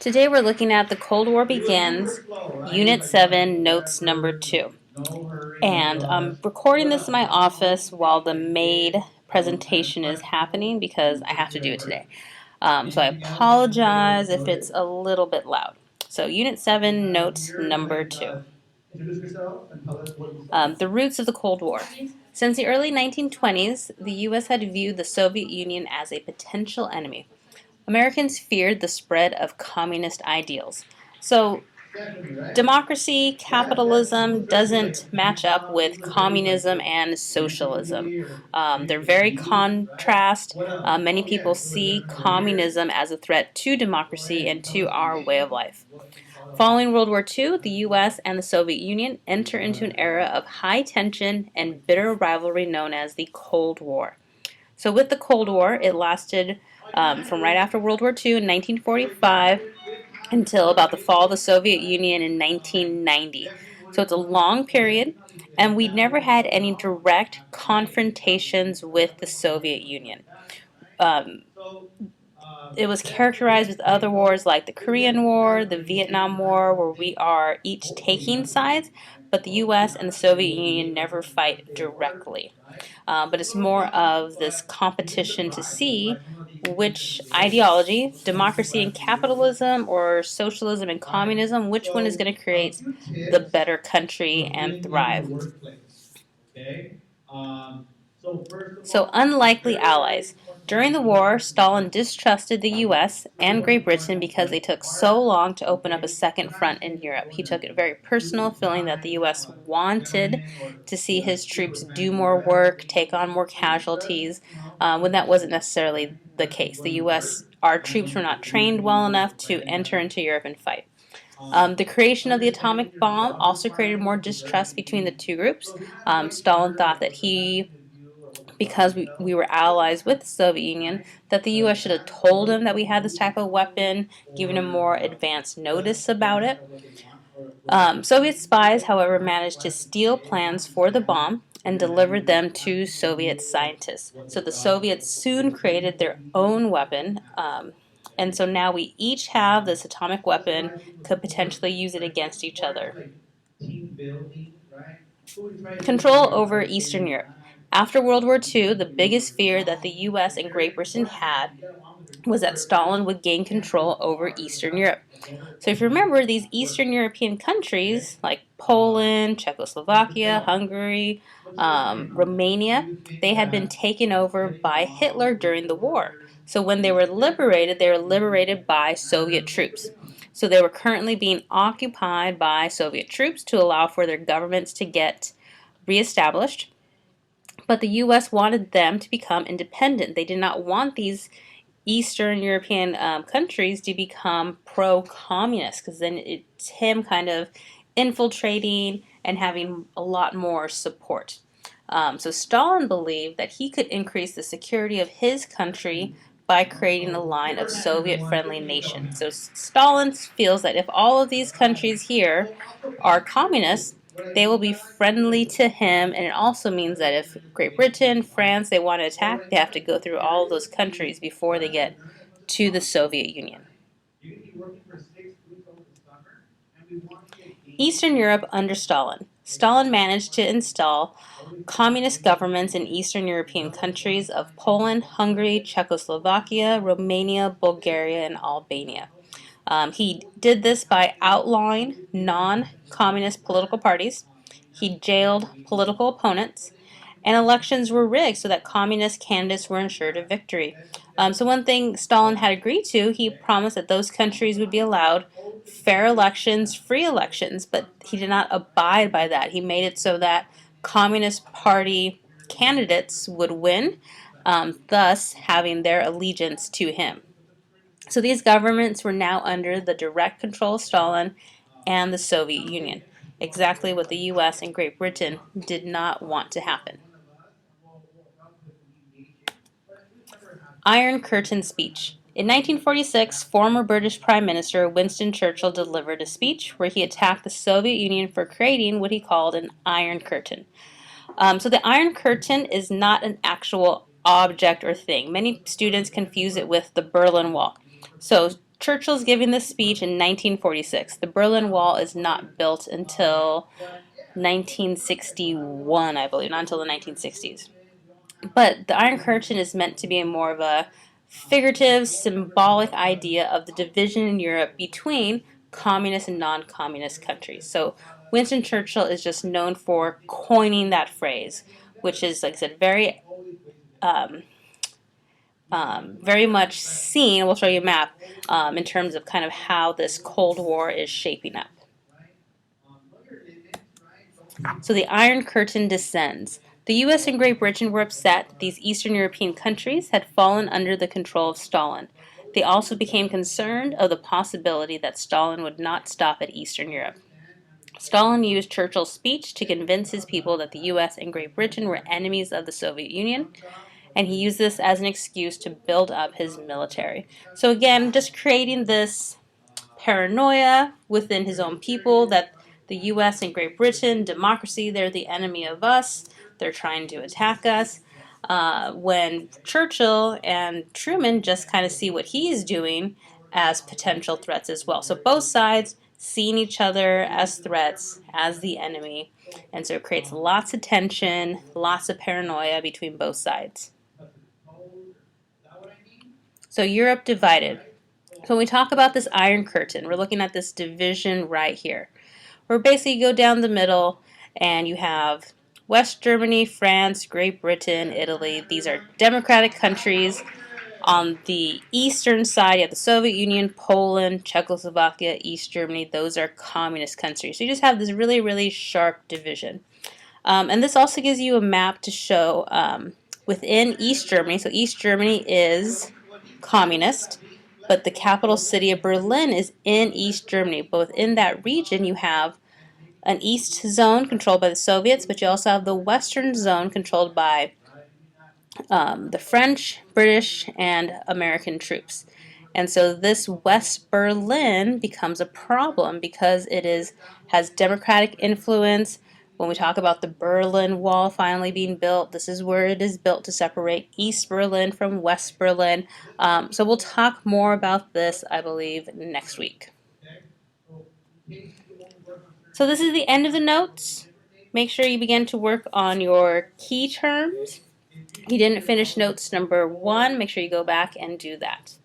Today we're looking at The Cold War Begins, Unit 7, Notes Number 2. And I'm recording this in my office while the MAID presentation is happening because I have to do it today. So I apologize if it's a little bit loud. So Unit 7, Notes Number 2. The roots of the Cold War. Since the early 1920s, the U.S. had viewed the Soviet Union as a potential enemy. Americans feared the spread of communist ideals. So, democracy, capitalism doesn't match up with communism and socialism. They're very contrast. Many people see communism as a threat to democracy and to our way of life. Following World War II, the U.S. and the Soviet Union enter into an era of high tension and bitter rivalry known as the Cold War. So with the Cold War, it lasted from right after World War II in 1945 until about the fall of the Soviet Union in 1990. So it's a long period, and we never had any direct confrontations with the Soviet Union. Um, it was characterized with other wars like the Korean War, the Vietnam War, where we are each taking sides, but the U.S. and the Soviet Union never fight directly. But it's more of this competition to see which ideology, democracy and capitalism, or socialism and communism, which one is going to create the better country and thrive. So, unlikely allies. During the war, Stalin distrusted the U.S. and Great Britain because they took so long to open up a second front in Europe. He took it very personal, feeling that the U.S. wanted to see his troops do more work, take on more casualties, when that wasn't necessarily the case. The U.S., our troops were not trained well enough to enter into Europe and fight. The creation of the atomic bomb also created more distrust between the two groups. Stalin thought that because we were allies with the Soviet Union, that the U.S. should have told him that we had this type of weapon, given him more advance notice about it. Soviet spies, however, managed to steal plans for the bomb and delivered them to Soviet scientists. So the Soviets soon created their own weapon, and so now we each have this atomic weapon, could potentially use it against each other. Control over Eastern Europe. After World War II, the biggest fear that the U.S. and Great Britain had was that Stalin would gain control over Eastern Europe. So if you remember, these Eastern European countries like Poland, Czechoslovakia, Hungary, Romania, they had been taken over by Hitler during the war. So when they were liberated by Soviet troops. So they were currently being occupied by Soviet troops to allow for their governments to get reestablished. But the U.S. wanted them to become independent. They did not want these Eastern European countries to become pro-communist, because then it's him kind of infiltrating and having a lot more support. So Stalin believed that he could increase the security of his country by creating a line of Soviet-friendly nations. So Stalin feels that if all of these countries here are communists, they will be friendly to him, and it also means that if Great Britain, France, they want to attack, they have to go through all of those countries before they get to the Soviet Union. Eastern Europe under Stalin. Stalin managed to install communist governments in Eastern European countries of Poland, Hungary, Czechoslovakia, Romania, Bulgaria, and Albania. He did this by outlawing non-communist political parties. He jailed political opponents, and elections were rigged so that communist candidates were ensured a victory. So one thing Stalin had agreed to, he promised that those countries would be allowed fair elections, free elections, but he did not abide by that. He made it so that Communist Party candidates would win, thus having their allegiance to him. So these governments were now under the direct control of Stalin and the Soviet Union, exactly what the U.S. and Great Britain did not want to happen. Iron Curtain Speech. In 1946, former British Prime Minister Winston Churchill delivered a speech where he attacked the Soviet Union for creating what he called an Iron Curtain. So the Iron Curtain is not an actual object or thing. Many students confuse it with the Berlin Wall. So Churchill's giving this speech in 1946. The Berlin Wall is not built until 1961, I believe, not until the 1960s. But the Iron Curtain is meant to be more of a figurative, symbolic idea of the division in Europe between communist and non-communist countries. So Winston Churchill is just known for coining that phrase, which is, like I said, um, very much seen. We'll show you a map in terms of kind of how this Cold War is shaping up. So the Iron Curtain descends. The US and Great Britain were upset that these Eastern European countries had fallen under the control of Stalin. They also became concerned of the possibility that Stalin would not stop at Eastern Europe. Stalin used Churchill's speech to convince his people that the US and Great Britain were enemies of the Soviet Union, and he used this as an excuse to build up his military. So again, just creating this paranoia within his own people that the US and Great Britain, democracy, they're the enemy of us, they're trying to attack us. When Churchill and Truman just kind of see what he's doing as potential threats as well. So both sides seeing each other as threats, as the enemy, and so it creates lots of tension, lots of paranoia between both sides. So Europe divided. So when we talk about this Iron Curtain, we're looking at this division right here, where basically you go down the middle and you have West Germany, France, Great Britain, Italy. These are democratic countries. On the eastern side, you have the Soviet Union, Poland, Czechoslovakia, East Germany. Those are communist countries. So you just have this really, really sharp division. And this also gives you a map to show within East Germany. So East Germany is communist, but the capital city of Berlin is in East Germany. But within that region, you have an east zone controlled by the Soviets, but you also have the western zone controlled by the French, British, and American troops. And so this West Berlin becomes a problem because has democratic influence. When we talk about the Berlin Wall finally being built, this is where it is built to separate East Berlin from West Berlin. So we'll talk more about this, I believe, next week. So this is the end of the notes. Make sure you begin to work on your key terms. If you didn't finish notes number 1, make sure you go back and do that.